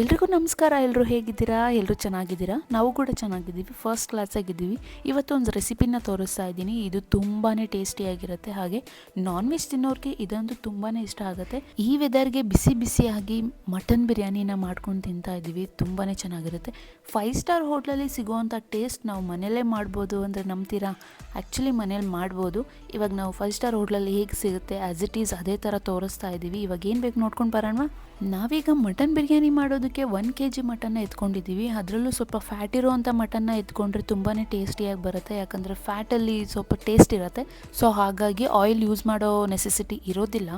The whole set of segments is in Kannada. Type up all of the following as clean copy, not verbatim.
ಎಲ್ರಿಗೂ ನಮಸ್ಕಾರ. ಎಲ್ಲರೂ ಹೇಗಿದ್ದೀರಾ? ಎಲ್ಲರೂ ಚೆನ್ನಾಗಿದ್ದೀರಾ? ನಾವು ಕೂಡ ಚೆನ್ನಾಗಿದ್ದೀವಿ, ಫಸ್ಟ್ ಕ್ಲಾಸಾಗಿದ್ದೀವಿ. ಇವತ್ತು ಒಂದು ರೆಸಿಪಿನ ತೋರಿಸ್ತಾ ಇದ್ದೀನಿ. ಇದು ತುಂಬಾ ಟೇಸ್ಟಿಯಾಗಿರುತ್ತೆ. ಹಾಗೆ ನಾನ್ ವೆಜ್ ತಿನ್ನೋರಿಗೆ ಇದಂತೂ ತುಂಬಾ ಇಷ್ಟ ಆಗುತ್ತೆ. ಈ ವೆದರ್ಗೆ ಬಿಸಿ ಬಿಸಿಯಾಗಿ ಮಟನ್ ಬಿರಿಯಾನಿನ ಮಾಡ್ಕೊಂಡು ತಿಂತಾ ಇದ್ದೀವಿ. ತುಂಬಾ ಚೆನ್ನಾಗಿರುತ್ತೆ. 5 ಸ್ಟಾರ್ ಹೋಟ್ಲಲ್ಲಿ ಸಿಗುವಂಥ ಟೇಸ್ಟ್ ನಾವು ಮನೆಯಲ್ಲೇ ಮಾಡ್ಬೋದು ಅಂದರೆ ನಂಬ್ತೀರಾ? ಆ್ಯಕ್ಚುಲಿ ಮನೇಲಿ ಮಾಡ್ಬೋದು. ಇವಾಗ ನಾವು 5 ಸ್ಟಾರ್ ಹೋಟ್ಲಲ್ಲಿ ಹೇಗೆ ಸಿಗುತ್ತೆ ಆ್ಯಸ್ ಇಟ್ ಈಸ್ ಅದೇ ಥರ ತೋರಿಸ್ತಾ ಇದ್ದೀವಿ. ಇವಾಗ ಏನು ಬೇಕು ನೋಡ್ಕೊಂಡು ಬರೋಣ. ನಾವೀಗ ಮಟನ್ ಬಿರಿಯಾನಿ ಮಾಡೋದಕ್ಕೆ 1 kg ಮಟನ್ನ ಎತ್ಕೊಂಡಿದ್ದೀವಿ. ಅದರಲ್ಲೂ ಸ್ವಲ್ಪ ಫ್ಯಾಟ್ ಇರೋವಂಥ ಮಟನ್ನ ಎತ್ಕೊಂಡ್ರೆ ತುಂಬಾ ಟೇಸ್ಟಿಯಾಗಿ ಬರುತ್ತೆ. ಯಾಕಂದರೆ ಫ್ಯಾಟಲ್ಲಿ ಸ್ವಲ್ಪ ಟೇಸ್ಟ್ ಇರುತ್ತೆ. ಸೊ ಹಾಗಾಗಿ ಆಯಿಲ್ ಯೂಸ್ ಮಾಡೋ ನೆಸೆಸಿಟಿ ಇರೋದಿಲ್ಲ.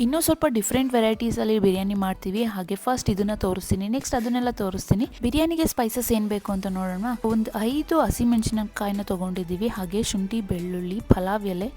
ಇನ್ನೂ ಸ್ವಲ್ಪ ಡಿಫ್ರೆಂಟ್ ವೆರೈಟೀಸಲ್ಲಿ ಬಿರಿಯಾನಿ ಮಾಡ್ತೀವಿ. ಹಾಗೆ ಫಸ್ಟ್ ಇದನ್ನು ತೋರಿಸ್ತೀನಿ, ನೆಕ್ಸ್ಟ್ ಅದನ್ನೆಲ್ಲ ತೋರಿಸ್ತೀನಿ. ಬಿರಿಯಾನಿಗೆ ಸ್ಪೈಸಸ್ ಏನು ಬೇಕು ಅಂತ ನೋಡೋಣ. ಒಂದು 5 ಹಸಿಮೆಣಸಿನಕಾಯಿನ ತೊಗೊಂಡಿದ್ದೀವಿ. ಹಾಗೆ ಶುಂಠಿ, ಬೆಳ್ಳುಳ್ಳಿ, ಪಲಾವ್ ಎಲೆ,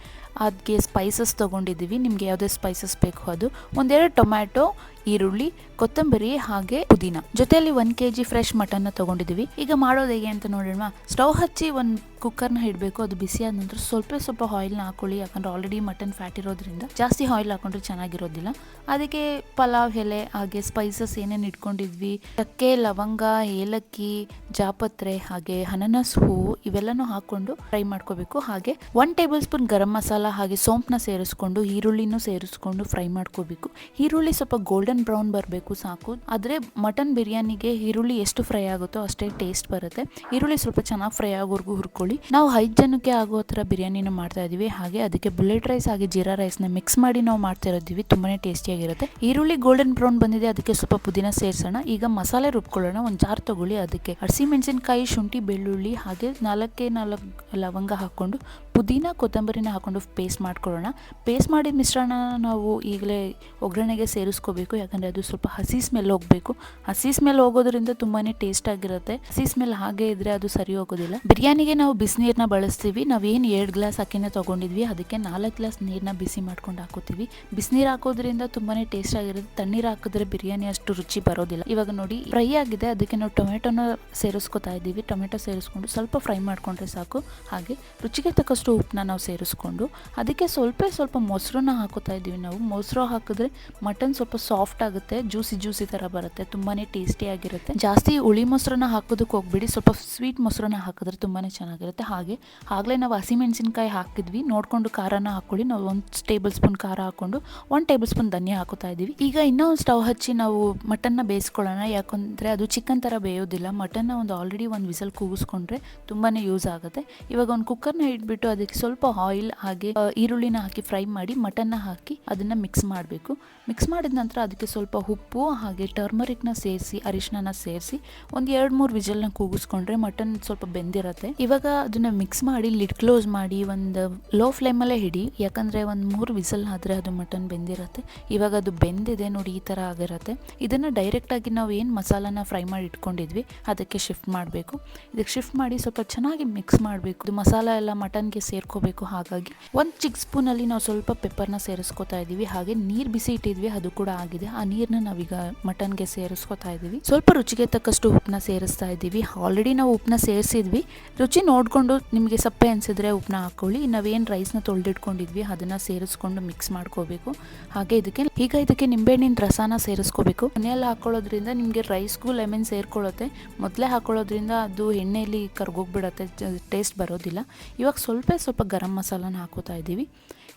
ಅದಕ್ಕೆ ಸ್ಪೈಸಸ್ ತೊಗೊಂಡಿದ್ದೀವಿ. ನಿಮಗೆ ಯಾವುದೇ ಸ್ಪೈಸಸ್ ಬೇಕು ಅದು. ಒಂದೆರಡು ಟೊಮ್ಯಾಟೊ, ಈರುಳ್ಳಿ, ಕೊತ್ತಂಬರಿ ಹಾಗೆ ಪುದೀನ. ಜೊತೆಯಲ್ಲಿ 1 kg ಫ್ರೆಶ್ ಮಟನ್ನ ತೊಗೊಂಡಿದ್ದೀವಿ. ಈಗ ಮಾಡೋದು ಹೇಗೆ ಅಂತ ನೋಡೋಣ. ಸ್ಟವ್ ಹಚ್ಚಿ ಒಂದು ಕುಕ್ಕರ್ನ ಇಡಬೇಕು. ಅದು ಬಿಸಿ ಆದ ನಂತರ ಸ್ವಲ್ಪ ಆಯಿಲ್ನ ಹಾಕೊಳ್ಳಿ. ಯಾಕಂದರೆ ಆಲ್ರೆಡಿ ಮಟನ್ ಫ್ಯಾಟ್ ಇರೋದ್ರಿಂದ ಜಾಸ್ತಿ ಆಯಿಲ್ ಹಾಕೊಂಡ್ರೆ ಚೆನ್ನಾಗಿರೋದಿಲ್ಲ. ಅದಕ್ಕೆ ಪಲಾವ್ ಎಲೆ ಹಾಗೆ ಸ್ಪೈಸಸ್ ಏನೇನು ಇಟ್ಕೊಂಡಿದ್ವಿ, ಚಕ್ಕೆ, ಲವಂಗ, ಏಲಕ್ಕಿ, ಜಾಪತ್ರೆ ಹಾಗೆ ಅನಾನಸ್ ಹೂವು ಇವೆಲ್ಲನೂ ಹಾಕ್ಕೊಂಡು ಫ್ರೈ ಮಾಡ್ಕೋಬೇಕು. ಹಾಗೆ 1 ಟೇಬಲ್ ಸ್ಪೂನ್ ಗರಂ ಮಸಾಲ ಹಾಗೆ ಸೋಂಪನ್ನ ಸೇರಿಸ್ಕೊಂಡು ಈರುಳ್ಳಿನೂ ಸೇರಿಸ್ಕೊಂಡು ಫ್ರೈ ಮಾಡ್ಕೋಬೇಕು. ಈರುಳ್ಳಿ ಸ್ವಲ್ಪ ಗೋಲ್ಡನ್ ಬ್ರೌನ್ ಬರಬೇಕು ಸಾಕು. ಆದರೆ ಮಟನ್ ಬಿರಿಯಾನಿಗೆ ಈರುಳ್ಳಿ ಎಷ್ಟು ಫ್ರೈ ಆಗುತ್ತೋ ಅಷ್ಟೇ ಟೇಸ್ಟ್ ಬರುತ್ತೆ. ಈರುಳ್ಳಿ ಸ್ವಲ್ಪ ಚೆನ್ನಾಗಿ ಫ್ರೈ ಆಗೋವರೆಗೂ ಹುರ್ಕೊಳ್ಳಿ. ನಾವು 5 ಜನಕ್ಕೆ ಆಗೋ ಥರ ಬಿರಿಯಾನಿನ ಮಾಡ್ತಾ ಇದ್ದೀವಿ. ಹಾಗೆ ಅದಕ್ಕೆ ಬುಲೆಟ್ ರೈಸ್ ಹಾಗೆ ಜೀರಾ ರೈಸ್ನ ಮಿಕ್ಸ್ ಮಾಡಿ ನಾವು ಮಾಡ್ತಾ ಇರೋದ್ದೀವಿ. ತುಂಬಾ ಟೇಸ್ಟಿಯಾಗಿರುತ್ತೆ. ಈರುಳ್ಳಿ ಗೋಲ್ಡನ್ ಬ್ರೌನ್ ಬಂದಿದೆ, ಅದಕ್ಕೆ ಸ್ವಲ್ಪ ಪುದೀನ ಸೇರಿಸೋಣ. ಈಗ ಮಸಾಲೆ ರುಬ್ಕೊಳ್ಳೋಣ. ಒಂದು ಜಾರ್ ತಗೊಳ್ಳಿ. ಅದಕ್ಕೆ ಹಸಿಮೆಣಸಿನಕಾಯಿ, ಶುಂಠಿ, ಬೆಳ್ಳುಳ್ಳಿ ಹಾಗೆ 4 ಲವಂಗ ಹಾಕ್ಕೊಂಡು ಪುದೀನ, ಕೊತ್ತಂಬರಿನ ಹಾಕೊಂಡು ಪೇಸ್ಟ್ ಮಾಡ್ಕೊಳ್ಳೋಣ. ಪೇಸ್ಟ್ ಮಾಡಿದ ಮಿಶ್ರಣ ನಾವು ಈಗಲೇ ಒಗ್ಗರಣೆಗೆ ಸೇರಿಸ್ಕೋಬೇಕು. ಯಾಕಂದರೆ ಅದು ಸ್ವಲ್ಪ ಹಸಿ ಸ್ಮೆಲ್ ಹೋಗಬೇಕು. ಹಸಿ ಸ್ಮೆಲ್ ಹೋಗೋದ್ರಿಂದ ತುಂಬಾ ಟೇಸ್ಟ್ ಆಗಿರುತ್ತೆ. ಹಸಿ ಸ್ಮೆಲ್ ಹಾಗೆ ಇದ್ರೆ ಅದು ಸರಿ ಹೋಗೋದಿಲ್ಲ. ಬಿರಿಯಾನಿಗೆ ನಾವು ಬಿಸಿನೀರನ್ನ ಬಳಸ್ತೀವಿ. ನಾವೇನು 2 ಗ್ಲಾಸ್ ಅಕ್ಕಿನ ತೊಗೊಂಡಿದ್ವಿ, ಅದಕ್ಕೆ 4 ಗ್ಲಾಸ್ ನೀರನ್ನ ಬಿಸಿ ಮಾಡ್ಕೊಂಡು ಹಾಕೋತೀವಿ. ಬಿಸಿನೀರು ಹಾಕೋದ್ರಿಂದ ತುಂಬಾ ಟೇಸ್ಟ್ ಆಗಿರುತ್ತೆ. ತಣ್ಣೀರು ಹಾಕಿದ್ರೆ ಬಿರಿಯಾನಿ ಅಷ್ಟು ರುಚಿ ಬರೋದಿಲ್ಲ. ಇವಾಗ ನೋಡಿ ಫ್ರೈ ಆಗಿದೆ. ಅದಕ್ಕೆ ನಾವು ಟೊಮೆಟೊನ ಸೇರಿಸ್ಕೊತಾ ಇದ್ದೀವಿ. ಟೊಮೆಟೊ ಸೇರಿಸ್ಕೊಂಡು ಸ್ವಲ್ಪ ಫ್ರೈ ಮಾಡ್ಕೊಂಡ್ರೆ ಸಾಕು. ಹಾಗೆ ರುಚಿಗೆ ತಕ್ಕಷ್ಟು ಉಪ್ಪನ್ನ ನಾವು ಸೇರಿಸ್ಕೊಂಡು ಅದಕ್ಕೆ ಸ್ವಲ್ಪ ಮೊಸರನ್ನ ಹಾಕೋತಾ ಇದ್ದೀವಿ. ನಾವು ಮೊಸರು ಹಾಕಿದ್ರೆ ಮಟನ್ ಸ್ವಲ್ಪ ಸಾಫ್ಟ್ ಆಗುತ್ತೆ, ಜ್ಯೂಸಿ ಥರ ಬರುತ್ತೆ. ತುಂಬಾ ಟೇಸ್ಟಿಯಾಗಿರುತ್ತೆ. ಜಾಸ್ತಿ ಹುಳಿ ಮೊಸರನ್ನ ಹಾಕೋದಕ್ಕೆ ಹೋಗ್ಬಿಡಿ. ಸ್ವಲ್ಪ ಸ್ವೀಟ್ ಮೊಸರನ್ನ ಹಾಕಿದ್ರೆ ತುಂಬಾ ಚೆನ್ನಾಗಿರುತ್ತೆ. ಆಗಲೇ ನಾವು ಹಸಿಮೆಣಸಿನಕಾಯಿ ಹಾಕಿದ್ವಿ, ನೋಡಿಕೊಂಡು ಖಾರನ ಹಾಕ್ಕೊಳ್ಳಿ. ನಾವು 1 ಟೇಬಲ್ ಸ್ಪೂನ್ ಖಾರ ಹಾಕ್ಕೊಂಡು 1 ಟೇಬಲ್ ಸ್ಪೂನ್ ಧನಿಯಾ ಹಾಕೋತಾ ಇದ್ದೀವಿ. ಈಗ ಇನ್ನೊಂದು ಸ್ಟವ್ ಹಚ್ಚಿ ನಾವು ಮಟನ್ನ ಬೇಯಿಸ್ಕೊಳ್ಳೋಣ. ಯಾಕಂದರೆ ಅದು ಚಿಕನ್ ಥರ ಬೇಯೋದಿಲ್ಲ. ಮಟನ್ನ ಆಲ್ರೆಡಿ ಒಂದು ವಿಸಲ್ ಕೂಗಿಸ್ಕೊಂಡ್ರೆ ತುಂಬಾ ಯೂಸ್ ಆಗುತ್ತೆ. ಇವಾಗ ಒಂದು ಕುಕ್ಕರ್ನ ಇಟ್ಬಿಟ್ಟು ಅದಕ್ಕೆ ಸ್ವಲ್ಪ ಆಯಿಲ್ ಹಾಗೆ ಈರುಳ್ಳಿನ ಹಾಕಿ ಫ್ರೈ ಮಾಡಿ ಮಟನ್ನ ಹಾಕಿ ಅದನ್ನು ಮಿಕ್ಸ್ ಮಾಡಬೇಕು. ಮಿಕ್ಸ್ ಮಾಡಿದ ನಂತರ ಅದಕ್ಕೆ ಸ್ವಲ್ಪ ಉಪ್ಪು ಹಾಗೆ ಟರ್ಮರಿಕ್ನ ಸೇರಿಸಿ, ಅರಿಶಿನ ಸೇರಿಸಿ ಒಂದು 2-3 ವಿಜಲ್ನ ಕೂಗಿಸ್ಕೊಂಡ್ರೆ ಮಟನ್ ಸ್ವಲ್ಪ ಬೆಂದಿರುತ್ತೆ. ಇವಾಗ ಅದನ್ನು ಮಿಕ್ಸ್ ಮಾಡಿ ಲಿಡ್ ಕ್ಲೋಸ್ ಮಾಡಿ ಒಂದು ಲೋ ಫ್ಲೇಮಲ್ಲೇ ಹಿಡಿ. ಯಾಕಂದರೆ ಒಂದು 3 ವಿಸಲ್ ಆದರೆ ಅದು ಮಟನ್ ಬೆಂದಿರುತ್ತೆ. ಇವಾಗ ಅದು ಬೆಂದಿದೆ ನೋಡಿ, ಈ ಥರ ಆಗಿರುತ್ತೆ. ಇದನ್ನು ಡೈರೆಕ್ಟಾಗಿ ನಾವು ಏನು ಮಸಾಲಾನ ಫ್ರೈ ಮಾಡಿ ಇಟ್ಕೊಂಡಿದ್ವಿ ಅದಕ್ಕೆ ಶಿಫ್ಟ್ ಮಾಡಬೇಕು. ಇದಕ್ಕೆ ಶಿಫ್ಟ್ ಮಾಡಿ ಸ್ವಲ್ಪ ಚೆನ್ನಾಗಿ ಮಿಕ್ಸ್ ಮಾಡಬೇಕು. ಇದು ಮಸಾಲ ಎಲ್ಲ ಮಟನ್ಗೆ ಸೇರ್ಕೋಬೇಕು. ಹಾಗಾಗಿ 1 ಚಿಕ್ಕ ಸ್ಪೂನಲ್ಲಿ ನಾವು ಸ್ವಲ್ಪ ಪೆಪ್ಪರ್ನ ಸೇರಿಸ್ಕೊತಾ ಇದ್ದೀವಿ. ಹಾಗೆ ನೀರು ಬಿಸಿ ಇಟ್ಟಿದ್ವಿ, ಅದು ಕೂಡ ಆಗಿದೆ. ಆ ನೀರನ್ನ ನಾವೀಗ ಮಟನ್ಗೆ ಸೇರಿಸ್ಕೊತಾ ಇದ್ದೀವಿ. ಸ್ವಲ್ಪ ರುಚಿಗೆ ತಕ್ಕಷ್ಟು ಉಪ್ಪನ್ನ ಸೇರಿಸ್ತಾ ಇದ್ದೀವಿ. ಆಲ್ರೆಡಿ ನಾವು ಉಪ್ಪನ್ನ ಸೇರಿಸಿದ್ವಿ. ರುಚಿ ನೋಡಿಕೊಂಡು ನಿಮಗೆ ಸಪ್ಪೆ ಅನಿಸಿದ್ರೆ ಉಪ್ಪನ್ನ ಹಾಕ್ಕೊಳ್ಳಿ. ನಾವೇನು ರೈಸ್ನ ತೊಳೆದಿಟ್ಕೊಂಡಿದ್ವಿ ಅದನ್ನು ಸೇರಿಸ್ಕೊಂಡು ಮಿಕ್ಸ್ ಮಾಡ್ಕೋಬೇಕು. ಹಾಗೆ ಇದಕ್ಕೆ ನಿಂಬೆಹಣ್ಣಿನ ರಸನ ಸೇರಿಸ್ಕೋಬೇಕು. ಮನೆಯಲ್ಲಿ ಹಾಕೊಳ್ಳೋದ್ರಿಂದ ನಿಮಗೆ ರೈಸ್ಗೂ ಲೆಮನ್ ಸೇರ್ಕೊಳ್ಳುತ್ತೆ. ಮೊದಲೇ ಹಾಕೊಳ್ಳೋದ್ರಿಂದ ಅದು ಎಣ್ಣೆಯಲ್ಲಿ ಕರ್ಗೋಗ್ಬಿಡುತ್ತೆ, ಟೇಸ್ಟ್ ಬರೋದಿಲ್ಲ. ಇವಾಗ ಸ್ವಲ್ಪ ಗರಂ ಮಸಾಲಾನ ಹಾಕೋತಾ ಇದ್ದೀವಿ.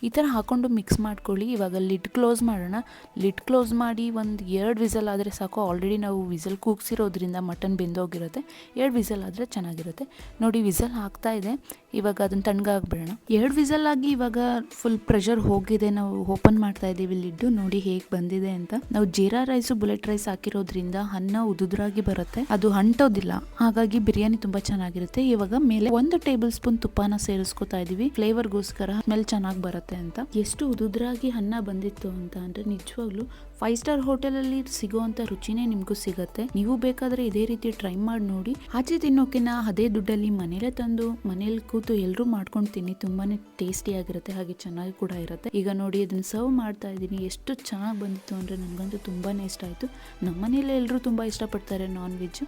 ಈ ಥರ ಹಾಕ್ಕೊಂಡು ಮಿಕ್ಸ್ ಮಾಡ್ಕೊಳ್ಳಿ. ಇವಾಗ ಲಿಡ್ ಕ್ಲೋಸ್ ಮಾಡೋಣ. ಲಿಡ್ ಕ್ಲೋಸ್ ಮಾಡಿ ಒಂದು 2 ವಿಸಲ್ ಆದರೆ ಸಾಕು. ಆಲ್ರೆಡಿ ನಾವು ವಿಸಲ್ ಕೂಗಿಸಿರೋದ್ರಿಂದ ಮಟನ್ ಬೆಂದೋಗಿರುತ್ತೆ. 2 ವಿಸಲ್ ಆದರೆ ಚೆನ್ನಾಗಿರುತ್ತೆ. ನೋಡಿ ವಿಸಲ್ ಆಗ್ತಾ ಇದೆ. ಇವಾಗ ಅದನ್ನು ತಣ್ಣಗಾಗ್ಬಿಡೋಣ. 2 ವಿಸಲ್ ಆಗಿ ಇವಾಗ ಫುಲ್ ಪ್ರೆಷರ್ ಹೋಗಿದೆ. ನಾವು ಓಪನ್ ಮಾಡ್ತಾ ಇದ್ದೀವಿ ಲಿಡ್ಡು. ನೋಡಿ ಹೇಗೆ ಬಂದಿದೆ ಅಂತ. ನಾವು ಜೀರಾ ರೈಸು ಬುಲೆಟ್ ರೈಸ್ ಹಾಕಿರೋದ್ರಿಂದ ಅನ್ನ ಉದುದ್ರಾಗಿ ಬರುತ್ತೆ, ಅದು ಅಂಟೋದಿಲ್ಲ. ಹಾಗಾಗಿ ಬಿರಿಯಾನಿ ತುಂಬ ಚೆನ್ನಾಗಿರುತ್ತೆ. ಇವಾಗ ಮೇಲೆ 1 ಟೇಬಲ್ ಸ್ಪೂನ್ ತುಪ್ಪನ ಸೇರಿಸ್ಕೊತಾ ಇದ್ದೀವಿ. ಫ್ಲೇವರ್ಗೋಸ್ಕರ ಸ್ಮೆಲ್ ಚೆನ್ನಾಗಿ ಬರುತ್ತೆ ಅಂತ. ಎಷ್ಟು ಉದುದ್ರಾಗಿ ಅನ್ನ ಬಂದಿತ್ತು ಅಂತ ಅಂದರೆ ನಿಜವಾಗ್ಲೂ 5 ಸ್ಟಾರ್ ಹೋಟೆಲಲ್ಲಿ ಸಿಗುವಂಥ ರುಚಿನೇ ನಿಮಗೂ ಸಿಗುತ್ತೆ. ನೀವು ಬೇಕಾದರೆ ಇದೇ ರೀತಿ ಟ್ರೈ ಮಾಡಿ ನೋಡಿ. ಆಚೆ ತಿನ್ನೋಕಿನ ಅದೇ ದುಡ್ಡಲ್ಲಿ ಮನೇಲೆ ತಂದು ಮನೇಲಿ ಕೂತು ಎಲ್ಲರೂ ಮಾಡ್ಕೊಂಡು ತಿನ್ನಿ. ತುಂಬಾ ಟೇಸ್ಟಿಯಾಗಿರುತ್ತೆ, ಹಾಗೆ ಚೆನ್ನಾಗಿ ಕೂಡ ಇರುತ್ತೆ. ಈಗ ನೋಡಿ ಇದನ್ನು ಸರ್ವ್ ಮಾಡ್ತಾ ಇದ್ದೀನಿ. ಎಷ್ಟು ಚೆನ್ನಾಗಿ ಬಂದಿತ್ತು ಅಂದರೆ ನನಗಂತೂ ತುಂಬಾ ಇಷ್ಟ ಆಯಿತು. ನಮ್ಮ ಮನೇಲಿ ಎಲ್ಲರೂ ತುಂಬ ಇಷ್ಟಪಡ್ತಾರೆ ನಾನ್ ವೆಜ್.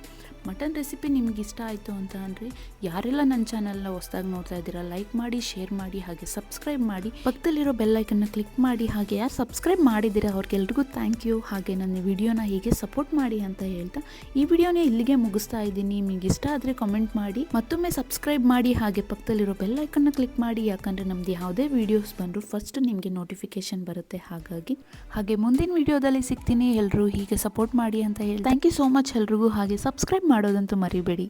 ಮಟನ್ ರೆಸಿಪಿ ನಿಮ್ಗೆ ಇಷ್ಟ ಆಯಿತು ಅಂತ ಅಂದರೆ ಯಾರೆಲ್ಲ ನನ್ನ ಚಾನಲ್ನ ಹೊಸದಾಗಿ ನೋಡ್ತಾ ಇದ್ದೀರಾ ಲೈಕ್ ಮಾಡಿ, ಶೇರ್ ಮಾಡಿ, ಹಾಗೆ ಸಬ್ಸ್ಕ್ರೈಬ್ ಮಾಡಿ. ಪಕ್ಕದಲ್ಲಿರೋ ಬೆಲ್ ಐಕನ್ನ ಕ್ಲಿಕ್ ಮಾಡಿ. ಹಾಗೆ ಯಾರು ಸಬ್ಸ್ಕ್ರೈಬ್ ಮಾಡಿದ್ದೀರಾ ಅವ್ರಿಗೆಲ್ರಿಗೂ ಥ್ಯಾಂಕ್ ಯು. ಹಾಗೆ ನನ್ನ ವಿಡಿಯೋನ ಹೀಗೆ ಸಪೋರ್ಟ್ ಮಾಡಿ ಅಂತ ಹೇಳ್ತಾ ಈ ವಿಡಿಯೋನ ಇಲ್ಲಿಗೆ ಮುಗಿಸ್ತಾ ಇದ್ದೀನಿ. ನಿಮಗೆ ಇಷ್ಟ ಆದರೆ ಕಾಮೆಂಟ್ ಮಾಡಿ, ಮತ್ತೊಮ್ಮೆ ಸಬ್ಸ್ಕ್ರೈಬ್ ಮಾಡಿ, ಹಾಗೆ ಪಕ್ಕದಲ್ಲಿರೋ ಬೆಲ್ ಐಕನ್ನ ಕ್ಲಿಕ್ ಮಾಡಿ. ಯಾಕಂದರೆ ನಮ್ದು ಯಾವುದೇ ವಿಡಿಯೋಸ್ ಬಂದರೂ ಫಸ್ಟ್ ನಿಮಗೆ ನೋಟಿಫಿಕೇಶನ್ ಬರುತ್ತೆ. ಹಾಗೆ ಮುಂದಿನ ವಿಡಿಯೋದಲ್ಲಿ ಸಿಗ್ತೀನಿ. ಎಲ್ಲರೂ ಹೀಗೆ ಸಪೋರ್ಟ್ ಮಾಡಿ ಅಂತ ಹೇಳಿ ಥ್ಯಾಂಕ್ ಯು ಸೋ ಮಚ್ ಎಲ್ರಿಗೂ. ಹಾಗೆ ಸಬ್ಸ್ಕ್ರೈಬ್ ಮಾಡೋದಂತೂ ಮರಿಬೇಡಿ.